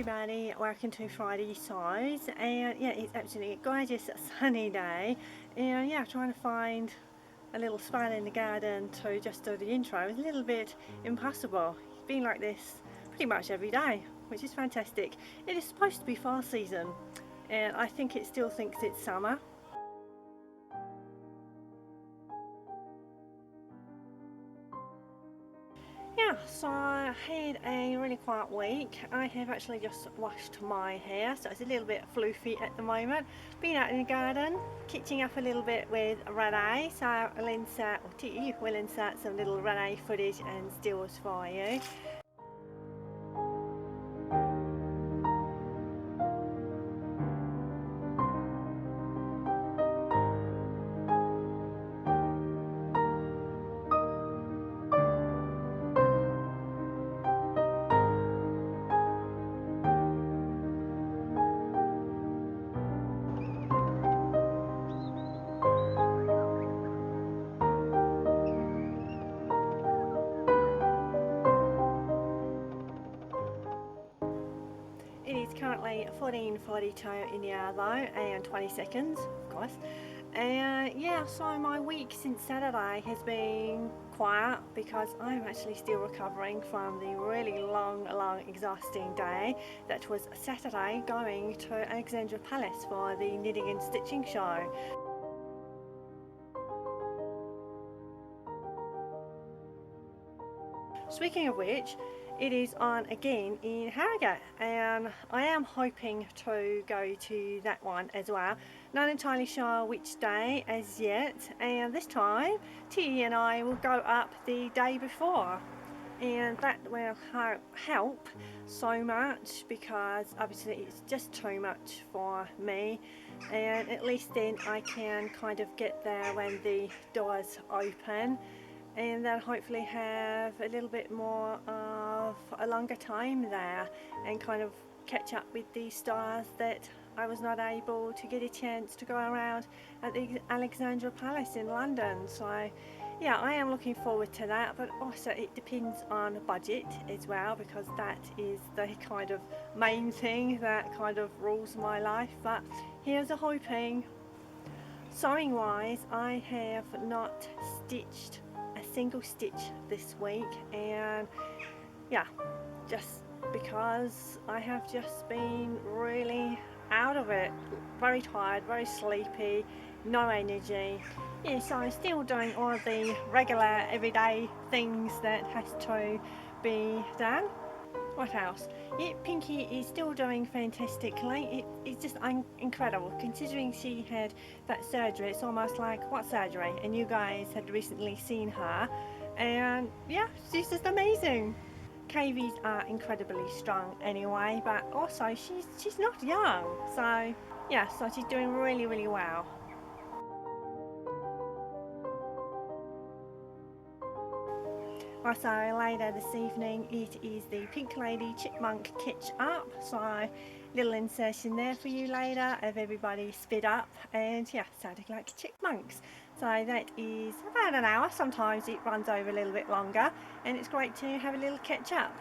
everybody, welcome to Friday Size. And yeah, it's absolutely gorgeous sunny day, and yeah, trying to find a little spot in the garden to just do the intro is a little bit impossible. It's been like this pretty much every day, which is fantastic. It is supposed to be fall season, and I think it still thinks it's summer. Yeah, so I had a really quiet week. I have actually just washed my hair, so it's a little bit floofy at the moment. Been out in the garden, catching up a little bit with Renee, so I'll insert, or T will insert some little Renee footage and stills for you. It is currently 14:42 in the hour though, and 20 seconds, of course. And yeah, so my week since Saturday has been quiet because I'm actually still recovering from the really long, exhausting day that was Saturday going to Alexandra Palace for the knitting and stitching show. Speaking of which, it is on again in Harrogate, and I am hoping to go to that one as well. Not entirely sure which day as yet, and this time T and I will go up the day before, and that will help so much because obviously it's just too much for me, and at least then I can kind of get there when the doors open, and then hopefully have a little bit more of a longer time there and kind of catch up with the stars that I was not able to get a chance to go around at the Alexandra Palace in London. So yeah, I am looking forward to that, but also it depends on budget as well, because that is the kind of main thing that kind of rules my life. But here's a hoping. Sewing wise, I have not stitched a single stitch this week, and yeah, just because I have just been really out of it, very tired, very sleepy, no energy. Yeah, so I'm still doing all of the regular everyday things that has to be done. What else? Yeah, Pinky is still doing fantastically. It's just incredible considering she had that surgery. It's almost like, what surgery? And you guys had recently seen her, and yeah, she's just amazing. KVs are incredibly strong anyway, but also she's not young, so yeah, so she's doing really well. Also later this evening it is the Pink Lady Chipmunk catch up, so little insertion there for you later of everybody sped up and yeah, sounding like chipmunks. So that is about an hour, sometimes it runs over a little bit longer, and it's great to have a little catch up.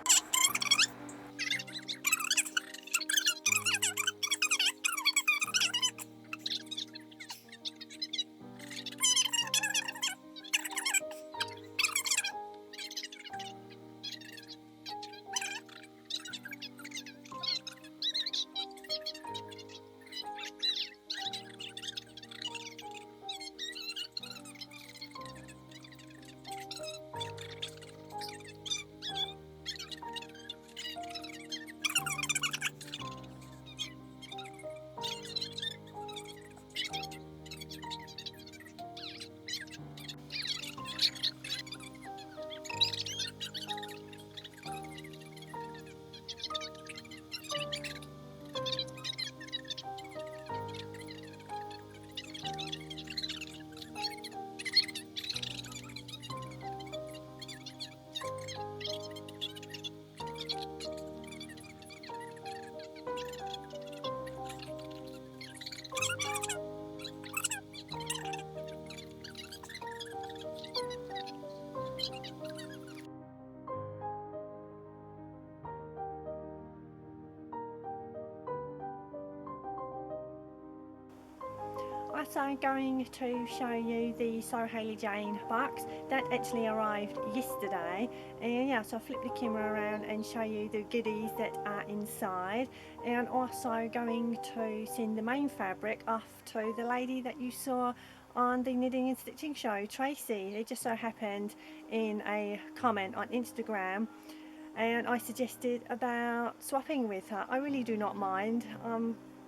also going to show you the SewHayleyJane box that actually arrived yesterday, and yeah, so I'll flip the camera around and show you the goodies that are inside, and also going to send the main fabric off to the lady that you saw on the knitting and stitching show, Tracy. It just so happened in a comment on Instagram, and I suggested about swapping with her. I really do not mind.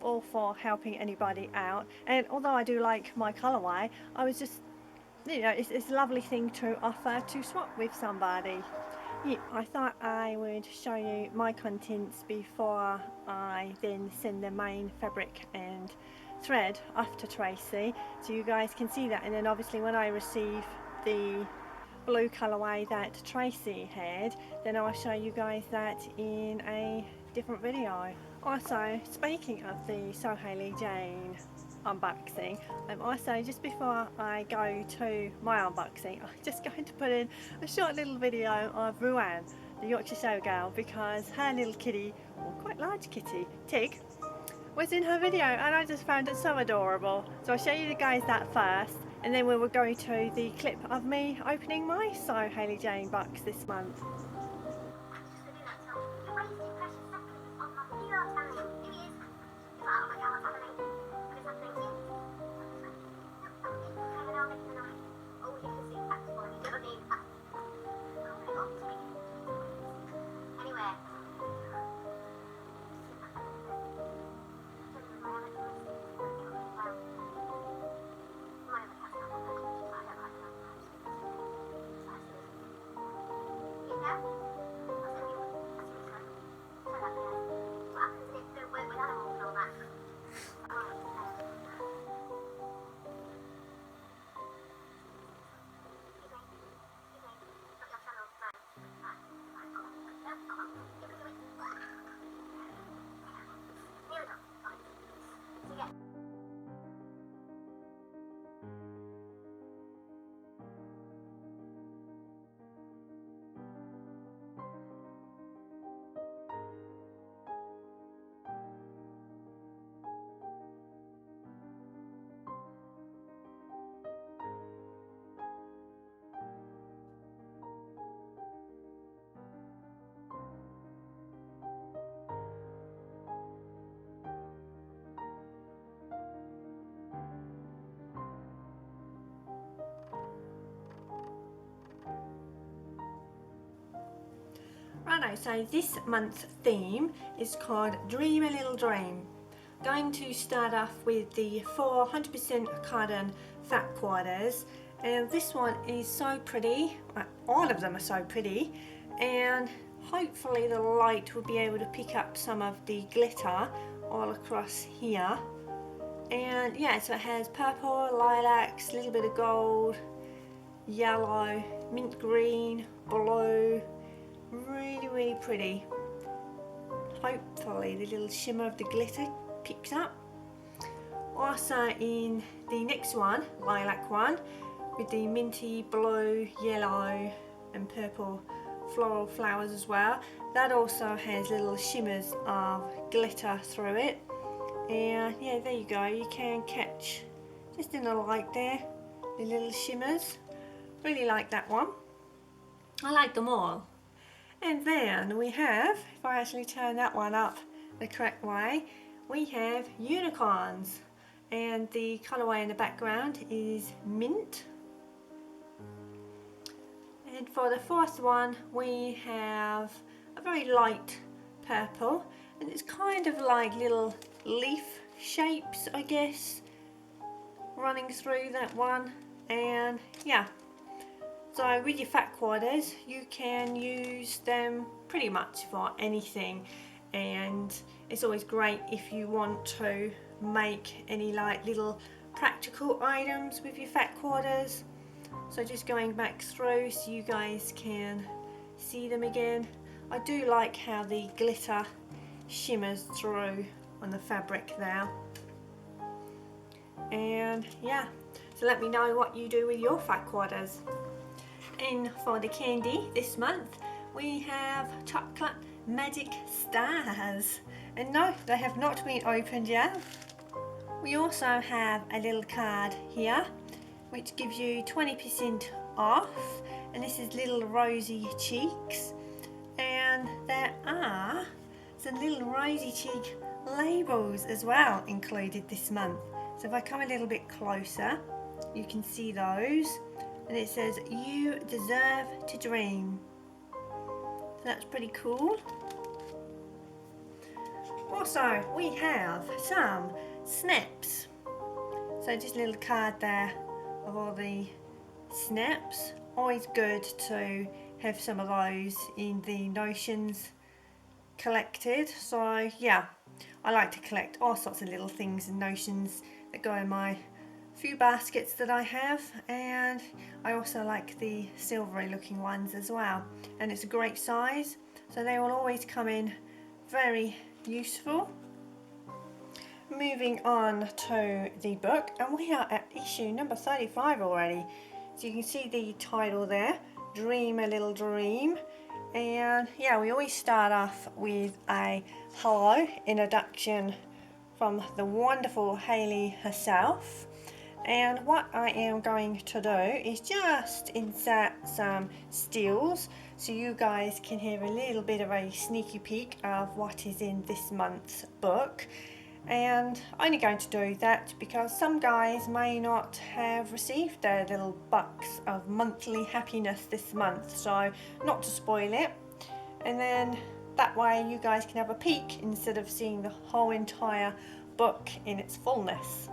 All for helping anybody out, and although I do like my colourway, I was just, you know, it's a lovely thing to offer to swap with somebody. Yeah, I thought I would show you my contents before I then send the main fabric and thread off to Tracy, so you guys can see that. And then obviously when I receive the blue colourway that Tracy had, then I'll show you guys that in a different video. Also, speaking of the SewHayleyJane unboxing, I'm also, just before I go to my unboxing, I'm just going to put in a short little video of Ruan, the Yorkshire Showgirl, because her little kitty, or quite large kitty, Tig, was in her video, and I just found it so adorable. So I'll show you guys that first, and then we will go to the clip of me opening my SewHayleyJane box this month. Righto, so this month's theme is called Dream a Little Dream. Going to start off with the 400% cotton fat quarters, and this one is so pretty. All of them are so pretty, and hopefully the light will be able to pick up some of the glitter all across here. And yeah, so it has purple, lilacs, a little bit of gold, yellow, mint green, blue. Really pretty. Hopefully the little shimmer of the glitter picks up. Also in the next one, lilac one, with the minty blue, yellow and purple floral flowers as well. That also has little shimmers of glitter through it. And yeah, there you go, you can catch just in the light there the little shimmers. Really like that one. I like them all. And then we have, if I actually turn that one up the correct way, we have unicorns, and the colourway in the background is mint. And for the fourth one we have a very light purple, and it's kind of like little leaf shapes, I guess, running through that one. And yeah, so with your fat quarters you can use them pretty much for anything, and it's always great if you want to make any like little practical items with your fat quarters. So just going back through so you guys can see them again. I do like how the glitter shimmers through on the fabric there. And yeah, so let me know what you do with your fat quarters. And for the candy this month we have chocolate magic stars, and no, they have not been opened yet. We also have a little card here which gives you 20% off, and this is little rosy cheeks, and there are some little rosy cheek labels as well included this month. So if I come a little bit closer, you can see those, and it says you deserve to dream. So that's pretty cool. Also, we have some snaps. So just a little card there of all the snaps. Always good to have some of those in the notions collected. So yeah, I like to collect all sorts of little things and notions that go in my few baskets that I have, and I also like the silvery looking ones as well, and it's a great size, so they will always come in very useful. Moving on to the book, and we are at issue number 35 already, so you can see the title there, Dream a Little Dream. And yeah, we always start off with a hello introduction from the wonderful Hayley herself. And what I am going to do is just insert some stills so you guys can have a little bit of a sneaky peek of what is in this month's book. And I'm only going to do that because some guys may not have received their little box of monthly happiness this month, so not to spoil it. And then that way you guys can have a peek instead of seeing the whole entire book in its fullness.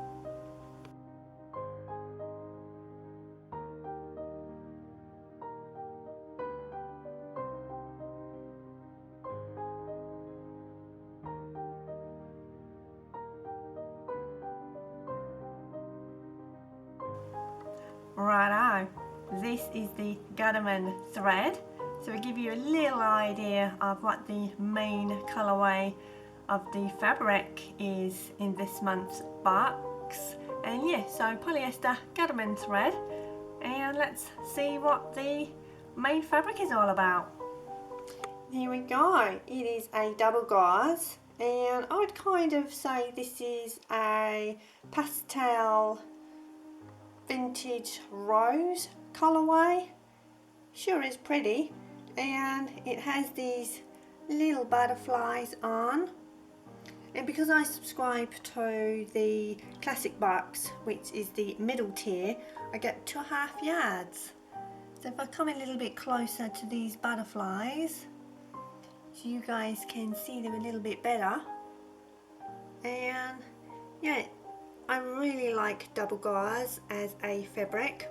Righto, this is the Gutterman thread, so we give you a little idea of what the main colourway of the fabric is in this month's box. And yeah, so polyester Gutterman thread, and let's see what the main fabric is all about. Here we go, it is a double gauze, and I would kind of say this is a pastel vintage rose colourway. Sure is pretty, and it has these little butterflies on, and because I subscribe to the classic box, which is the middle tier, I get 2.5 yards. So if I come a little bit closer to these butterflies so you guys can see them a little bit better, and yeah, I really like double gauze as a fabric,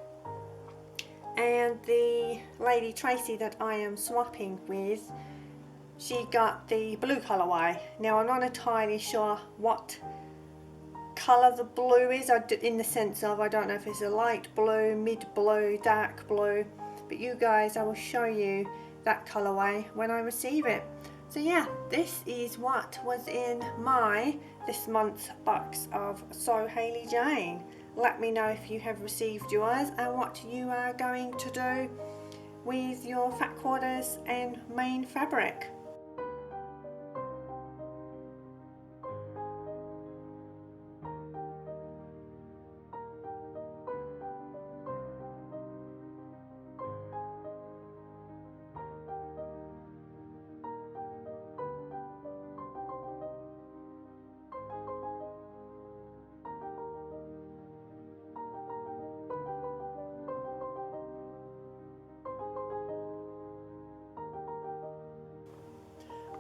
and the lady Tracy that I am swapping with, she got the blue colourway. Now I'm not entirely sure what colour the blue is, in the sense of I don't know if it's a light blue, mid blue, dark blue, but you guys, I will show you that colourway when I receive it. So yeah, this is what was in this month's box of SewHayleyJane. Let me know if you have received yours and what you are going to do with your fat quarters and main fabric.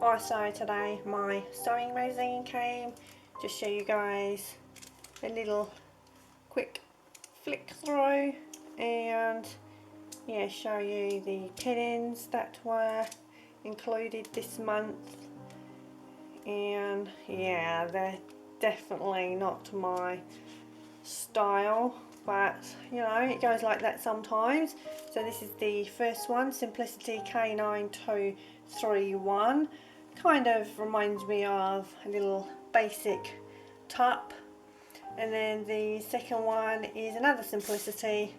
Also today my sewing magazine came, just show you guys a little quick flick through, and yeah, show you the pin-ins that were included this month. And yeah, they're definitely not my style, but you know, it goes like that sometimes. So this is the first one, Simplicity K9231. Kind of reminds me of a little basic top. And then the second one is another Simplicity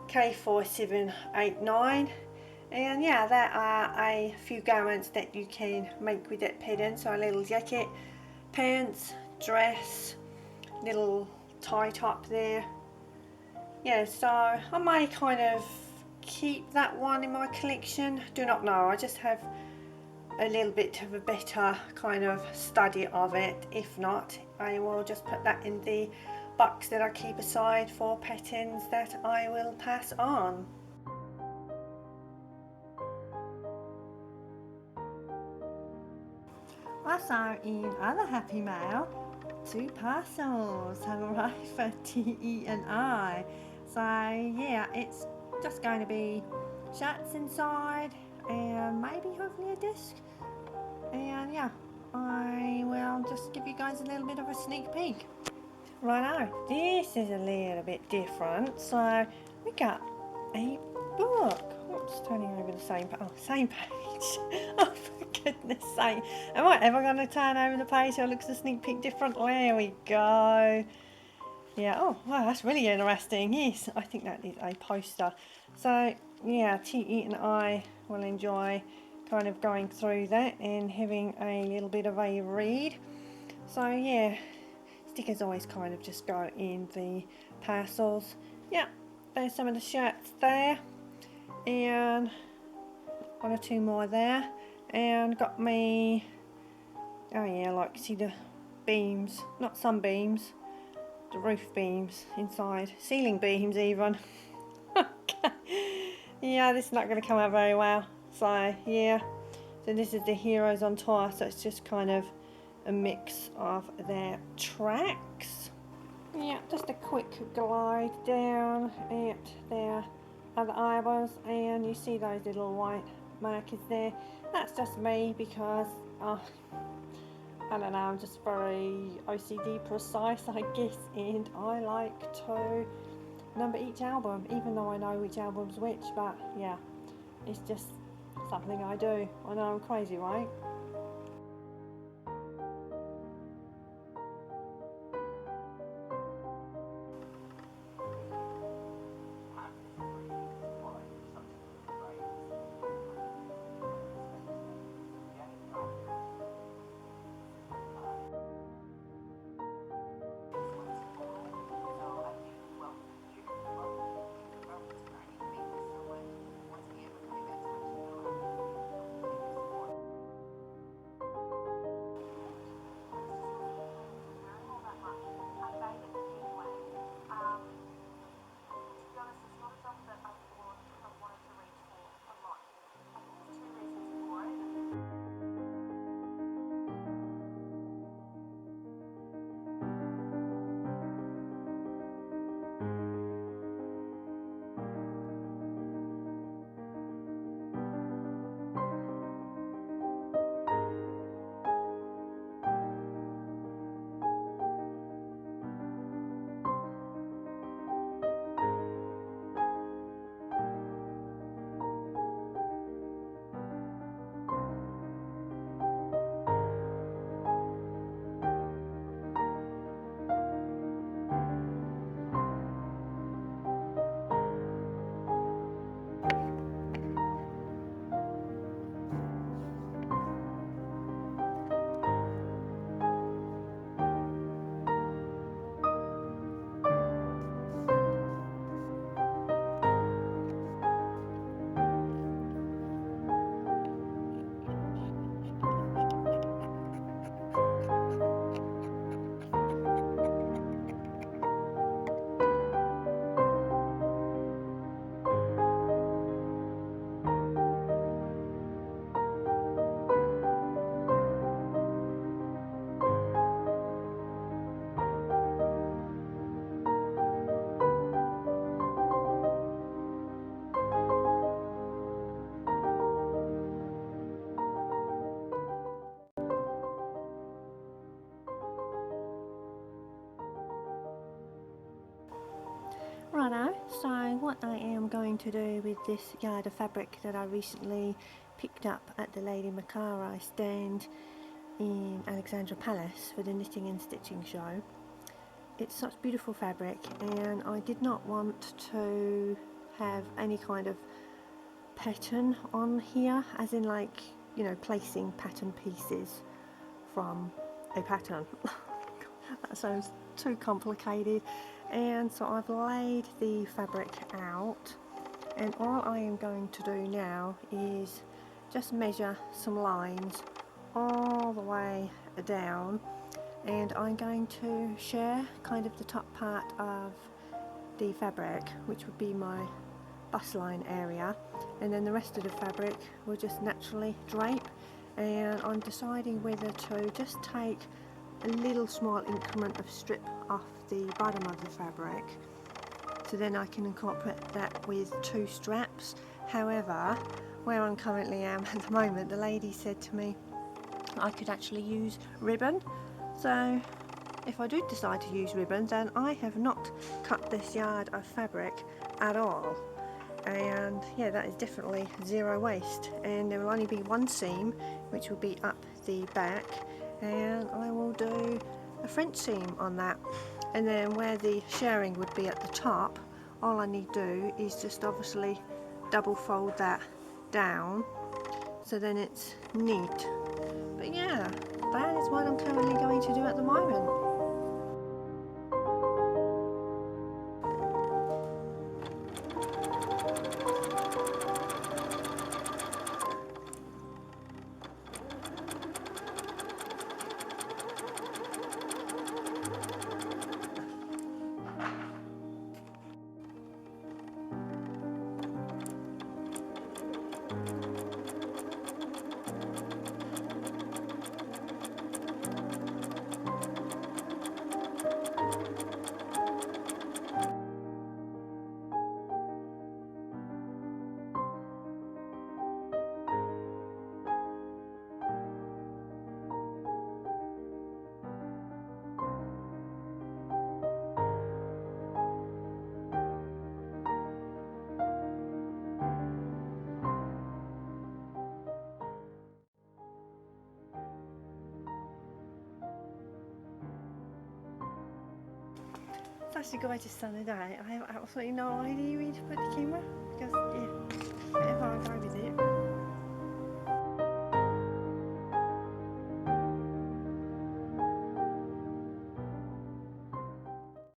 K4789. And yeah, there are a few garments that you can make with that pattern. So a little jacket, pants, dress, little tie top there. Yeah, so I may kind of keep that one in my collection. Do not know, I just have a little bit of a better kind of study of it. If not, I will just put that in the box that I keep aside for patterns that I will pass on. Also, in other happy mail, 2 parcels have arrived for TE and I. So yeah, it's just going to be shirts inside and maybe hopefully a disc. And yeah, I will just give you guys a little bit of a sneak peek. Righto, this is a little bit different. So we got a book. Oops, turning over the same same page. Oh, for goodness sake. Am I ever going to turn over the page so it looks a sneak peek different? There we go. Yeah, oh, wow, that's really interesting. Yes, I think that is a poster. So, yeah, TE and I will enjoy kind of going through that and having a little bit of a read. So, yeah, stickers always kind of just go in the parcels. Yeah, there's some of the shirts there. And 1 or 2 more there. And got me, oh yeah, like, see the beams, not some beams, the roof beams inside, ceiling beams even. Yeah, this is not going to come out very well. So yeah, so this is the Heroes on Tour, so it's just kind of a mix of their tracks. Yeah, just a quick glide down at their other eyeballs, and you see those little white markers there. That's just me because I don't know, I'm just very OCD precise, I guess, and I like to number each album, even though I know which album's which. But yeah, it's just something I do. I know I'm crazy, right? Righto, so what I am going to do with this yard of fabric that I recently picked up at the Lady Macara stand in Alexandra Palace for the knitting and stitching show. It's such beautiful fabric, and I did not want to have any kind of pattern on here, as in, like, you know, placing pattern pieces from a pattern. That sounds too complicated. And so I've laid the fabric out, and all I am going to do now is just measure some lines all the way down, and I'm going to share kind of the top part of the fabric, which would be my bust line area, and then the rest of the fabric will just naturally drape. And I'm deciding whether to just take a little small increment of strip off the bottom of the fabric, so then I can incorporate that with 2 straps. However, where I currently am at the moment, the lady said to me I could actually use ribbon. So if I do decide to use ribbon, then I have not cut this yard of fabric at all. And yeah, that is definitely zero waste, and there will only be one seam, which will be up the back, and I will do a French seam on that. And then where the shirring would be at the top, all I need to do is just obviously double fold that down, so then it's neat. But yeah, that is what I'm currently going to do at the moment. It's actually a gorgeous sunny day. I have absolutely no idea where to put the camera, because yeah, wherever I go with it,